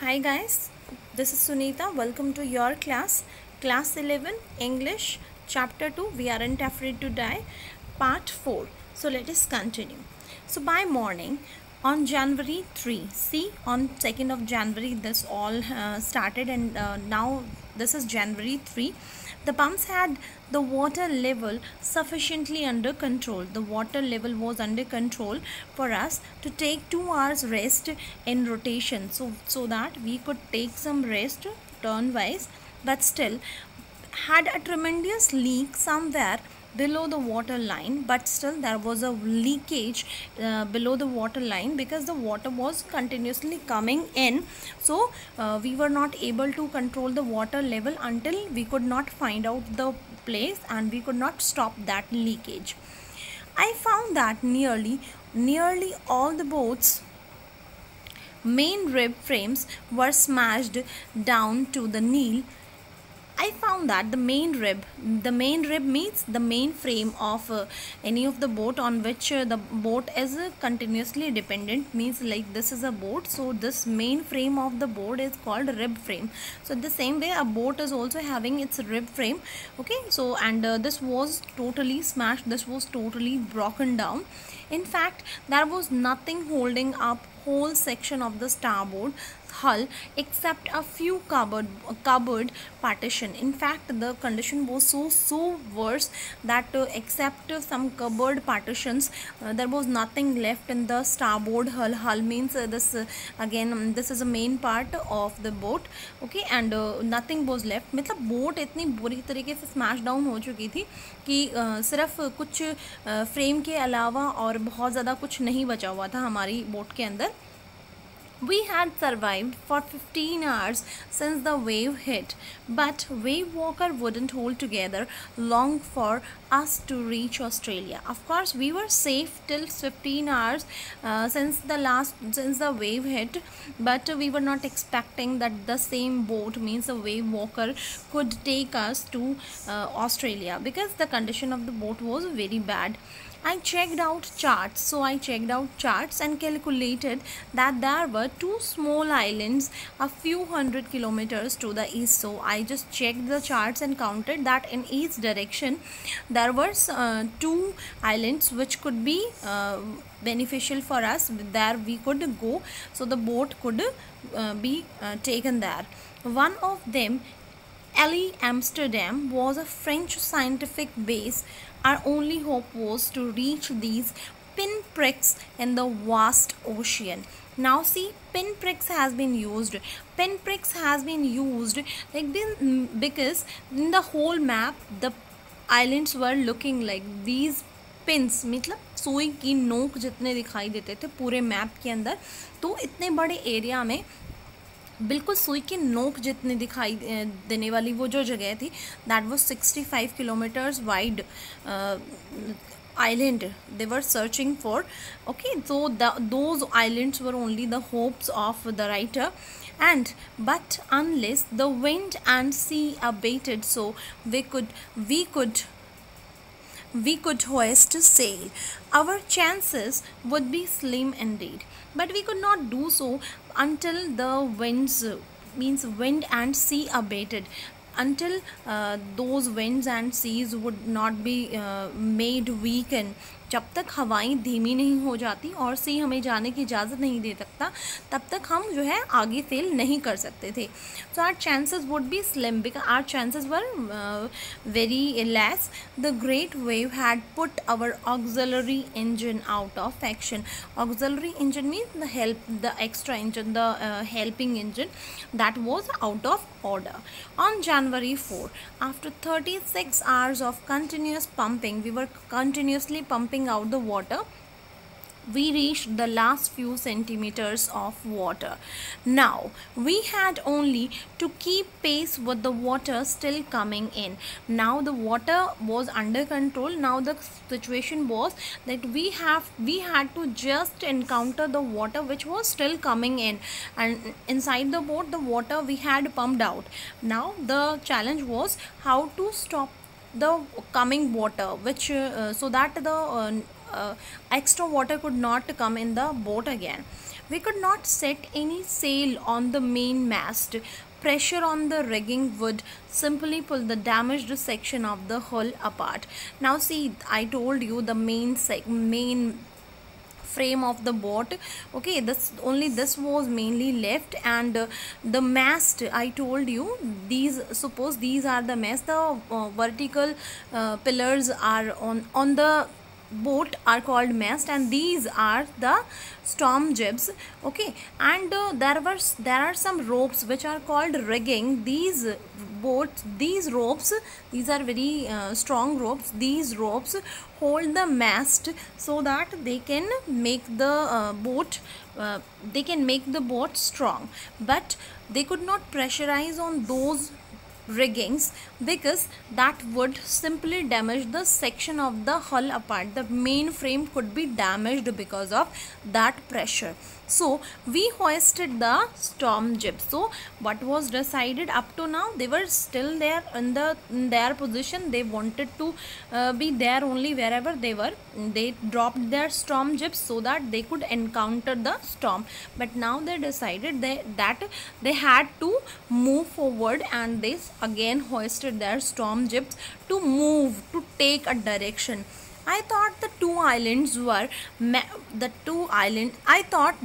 Hi guys, this is Sunita. Welcome to your class 11 English, chapter 2. We aren't afraid to die, part 4. So let us continue. So by morning on January 3, see, on 2nd of January this all started, and now this is January 3. The pumps had the water level sufficiently under control. The water level was under control for us to take 2 hours rest in rotation, so that we could take some rest turn wise, but still had a tremendous leak somewhere below the water line. But still there was a leakage below the water line because the water was continuously coming in. So we were not able to control the water level until we could not find out the place, and we could not stop that leakage. I found that nearly all the boats main rib frames were smashed down to the kneel. I found that the main rib means the main frame of any of the boat on which the boat is continuously dependent, means like this is a boat, so this main frame of the boat is called rib frame. So the same way a boat is also having its rib frame. Okay, so and this was totally smashed, this was totally broken down. In fact, there was nothing holding up whole section of the starboard hull except a few cupboard partition. In fact, the condition was so worse that except some cupboard partitions, there was nothing left in the starboard hull means this again this is a main part of the boat. Okay, and nothing was left. मतलब boat इतनी बुरी तरीके से smash down हो चुकी थी कि सिर्फ कुछ फ्रेम के अलावा और बहुत ज़्यादा कुछ नहीं बचा हुआ था हमारी बोट के अंदर. We had survived for 15 hours since the wave hit, but Wave Walker wouldn't hold together long for us to reach Australia. Of course, we were safe till 15 hours since the wave hit, but we were not expecting that the same boat, means the Wave Walker, could take us to Australia, because the condition of the boat was very bad. I checked out charts and calculated that there were two small islands a few hundred kilometers to the east. So I just checked the charts and counted that in each direction there were two islands which could be beneficial for us. There we could go, so the boat could be taken there. One of them, LE Amsterdam, was a French scientific base. Our only hope was to reach these pinpricks in the vast ocean. Now see, pinpricks has been used like this because in the whole map the islands were looking like these pins, मतलब सुई की नोक जितने दिखाई देते थे पूरे map के अंदर. तो इतने बड़े एरिया में बिल्कुल सुई की नोक जितनी दिखाई देने वाली वो जो जगह थी, that was 65 kilometres wide island they were searching for. Okay, so those islands were only the hopes of the writer, and but unless the wind and sea abated, so we could hoist sail, our chances would be slim indeed. But we could not do so until the wind and sea abated, until those winds and seas would not be made weaken. जब तक हवाएं धीमी नहीं हो जाती और सी हमें जाने की इजाज़त नहीं दे सकता, तब तक हम जो है आगे सेल नहीं कर सकते थे. So our chances would be slim because our chances were very less. The great wave had put our auxiliary engine out of action. Auxiliary engine means the extra engine, the helping engine, that was out of order. On January 4, after 36 hours of continuous pumping, we were continuously pumping out the water. We reached the last few centimeters of water. Now we had only to keep pace with the water still coming in. Now the water was under control. Now the situation was that we had to just encounter the water which was still coming in, and inside the boat the water we had pumped out. Now the challenge was how to stop the coming water, which so that the extra water could not come in the boat again. We could not set any sail on the main mast. Pressure on the rigging would simply pull the damaged section of the hull apart. Now see, I told you the main frame of the boat. Okay, this was mainly left, and the mast, I told you, suppose these are the mast, the vertical pillars are on the boat are called mast, and these are the storm jibs. Okay, and there are some ropes which are called rigging. These ropes, these are very strong ropes. These ropes hold the mast so that they can make the boat strong, but they could not pressurize on those riggings because that would simply damage the section of the hull apart. The main frame could be damaged because of that pressure. So we hoisted the storm jib. So what was decided up to now, they were still there in their position. They wanted to be there only wherever they were. They dropped their storm jibs so that they could encounter the storm, but now they decided that they had to move forward, and they again hoisted their storm jibs to move, to take a direction. I thought the two islands were, and I thought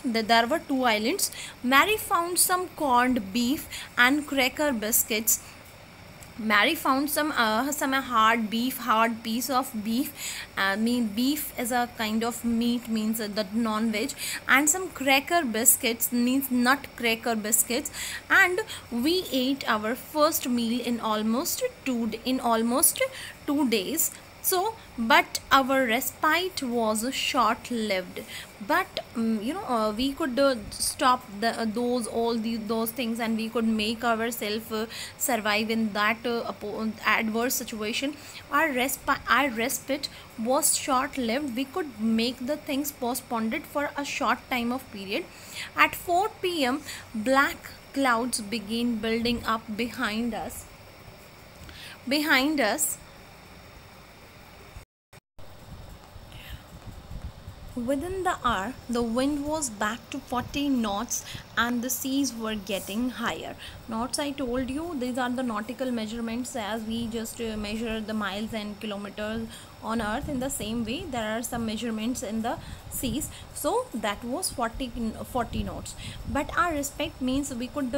that there were two islands. Mary found some corned beef and cracker biscuits. Mary found some hard piece of beef. Beef is a kind of meat, means the non-veg, and some cracker biscuits, means nut cracker biscuits, and we ate our first meal in almost 2 days. So, but our respite was short-lived. But we could stop those things, and we could make ourselves survive in that adverse situation. Our respite was short-lived. We could make the things postponed for a short time of period. At 4 p.m., black clouds began building up behind us. Within the hour, the wind was back to 40 knots and the seas were getting higher. Knots, I told you, these are the nautical measurements, as we just measure the miles and kilometers on earth. In the same way, there are some measurements in the seas. So that was 40 knots. But our respect means we could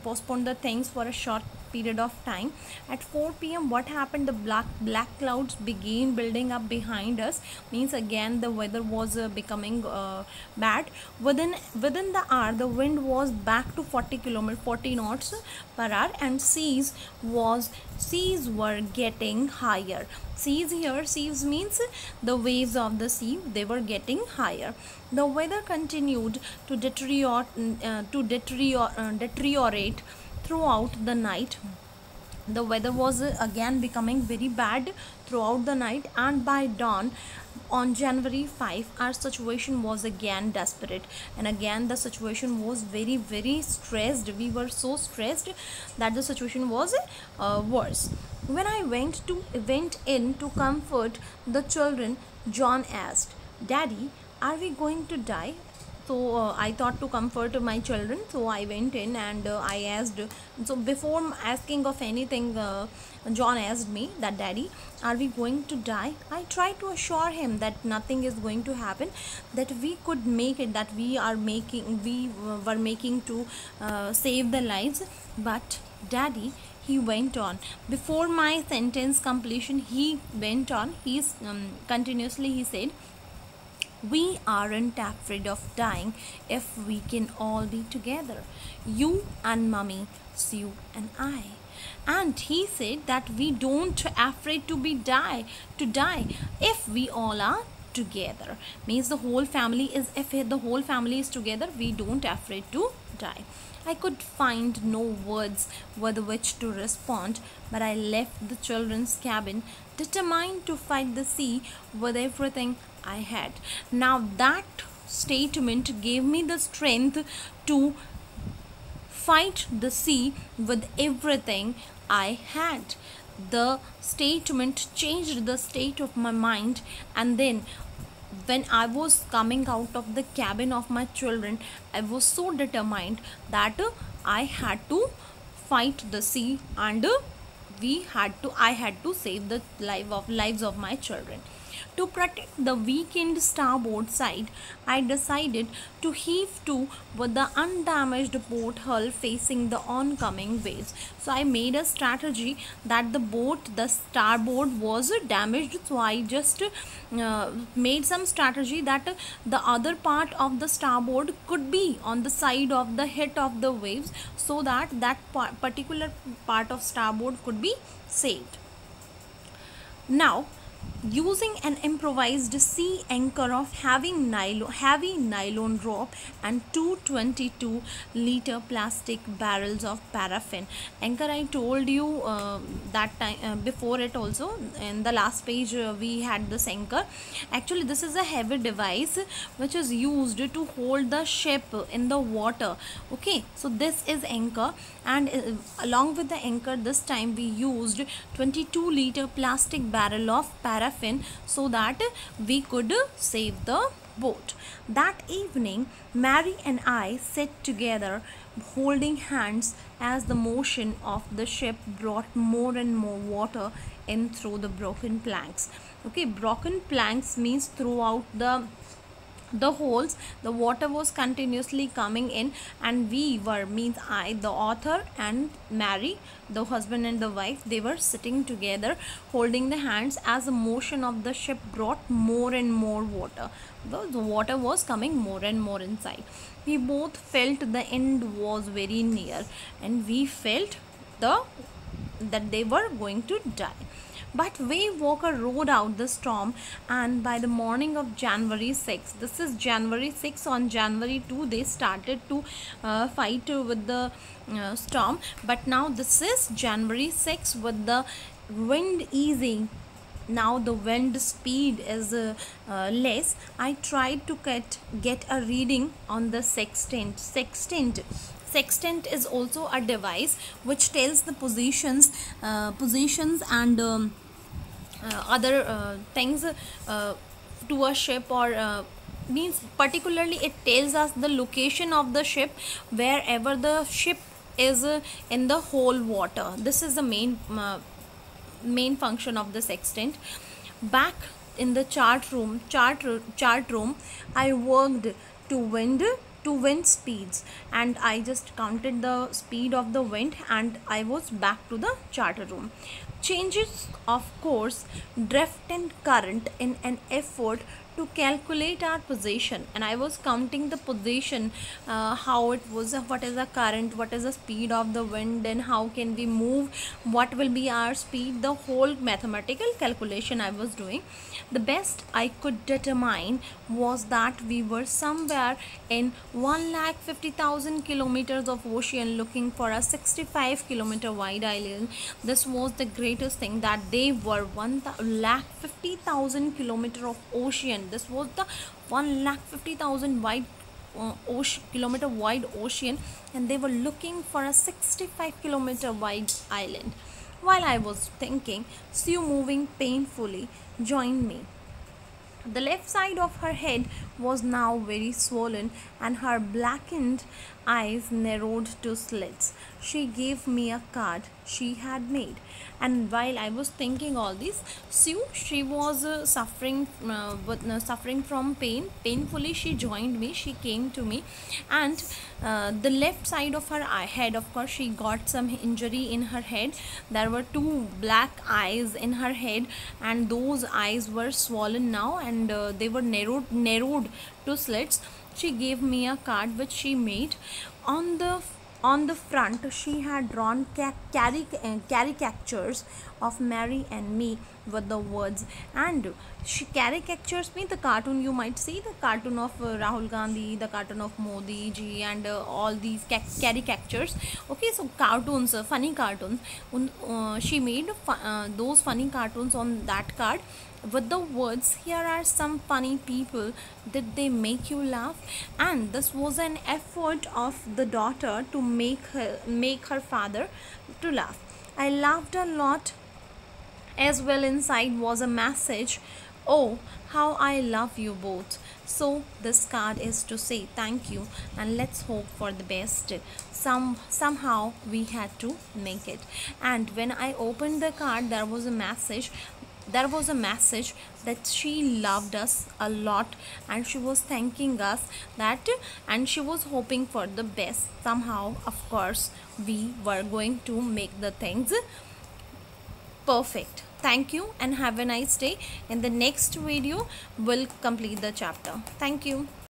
postpone the things for a short period of time. At 4 p.m. what happened? The black clouds began building up behind us, means again the weather was becoming bad. Within the hour, the wind was back to 40 knots per hour, and seas were getting higher. Seas means the waves of the sea, they were getting higher. The weather continued to deteriorate throughout the night. The weather was again becoming very bad throughout the night, and by dawn on January 5, our situation was again desperate, and again the situation was very, very stressed. We were so stressed that the situation was worse. When I went in to comfort the children, John asked, "Daddy, are we going to die?" So I thought to comfort my children, so I went in and I asked. So before asking of anything, John asked me that, "Daddy, are we going to die?" I tried to assure him that nothing is going to happen, that we could make it, that we were making to save the lives. "But Daddy," he went on, before my sentence completion, he went on, continuously he said, "We aren't afraid of dying if we can all be together. You and Mummy, Sue and I." And he said that we don't afraid to die if we all are together. Means the whole family is, if the whole family is together, we don't afraid to die. I could find no words with which to respond, but I left the children's cabin determined to fight the sea with everything I had. Now that statement gave me the strength to fight the sea with everything I had. The statement changed the state of my mind, and then when I was coming out of the cabin of my children, I was so determined that I had to fight the sea, and I had to save the lives of my children. To protect the weakened starboard side, I decided to heave to with the undamaged boat hull facing the oncoming waves. So I made a strategy that the starboard was damaged. So I just made some strategy that the other part of the starboard could be on the side of the hit of the waves, so that particular part of starboard could be saved. Now, using an improvised sea anchor of heavy nylon rope and 222-liter plastic barrels of paraffin anchor, I told you that time before it also, in the last page we had this anchor. Actually, this is a heavy device which is used to hold the ship in the water. Okay, so this is anchor, and along with the anchor, this time we used 22-liter plastic barrel of paraffin so that we could save the boat. That evening, Mary and I sat together holding hands as the motion of the ship brought more and more water in through the broken planks. Okay, broken planks means throughout the holes the water was continuously coming in, and we were, means I, the author, and Mary, the husband and the wife, they were sitting together holding the hands as the motion of the ship brought more and more water. The water was coming more and more inside. We both felt the end was very near, and we felt that they were going to die. But Wave Walker rode out the storm, and by the morning of January 6, this is January 6, on January 2 they started to fight with the storm, but now this is January 6 with the wind easing. Now the wind speed is less. I tried to get a reading on the sextant. Sextant is also a device which tells the positions and other things to a ship, or means particularly it tells us the location of the ship wherever the ship is in the whole water. This is the main function of the sextant. Back in the chart room, I worked to wind speeds, and I just counted the speed of the wind, and I was back to the charter room. Changes of course, drift and current in an effort to calculate our position, and I was counting the position, how it was, what is the current, what is the speed of the wind, and how can we move, what will be our speed. The whole mathematical calculation I was doing. The best I could determine was that we were somewhere in 1,50,000 kilometers of ocean looking for a 65-kilometer wide island. This was the greatest thing, that they were 1,50,000 kilometers of ocean. This was the 1,50,000 kilometer wide ocean, and they were looking for a 65-kilometer wide island. While I was thinking, Sue, moving painfully, joined me. The left side of her head was now very swollen, and her blackened eyes narrowed to slits. She gave me a card she had made, and while I was thinking all this, Sue, she was suffering from pain. Painfully she joined me, she came to me, and the left side of her head, of course she got some injury in her head. There were two black eyes in her head, and those eyes were swollen now, and they were narrowed to slits. She gave me a card which she made. On the front, she had drawn caricatures of Mary and me with the words, and she caricatures me, the cartoon, you might see the cartoon of Rahul Gandhi, the cartoon of Modi ji, and all these caricatures. Okay, so cartoons, funny cartoons. She made those funny cartoons on that card with the words, "Here are some funny people, did they make you laugh?" And this was an effort of the daughter to make her father to laugh. I laughed a lot as well. Inside was a message Oh, how I love you both. So this card is to say thank you and let's hope for the best. Somehow we had to make it. And when I opened the card, there was a message. There was a message that she loved us a lot and she was thanking us that, and she was hoping for the best. Somehow, of course, we were going to make the things perfect. Thank you and have a nice day. In the next video we'll complete the chapter. Thank you.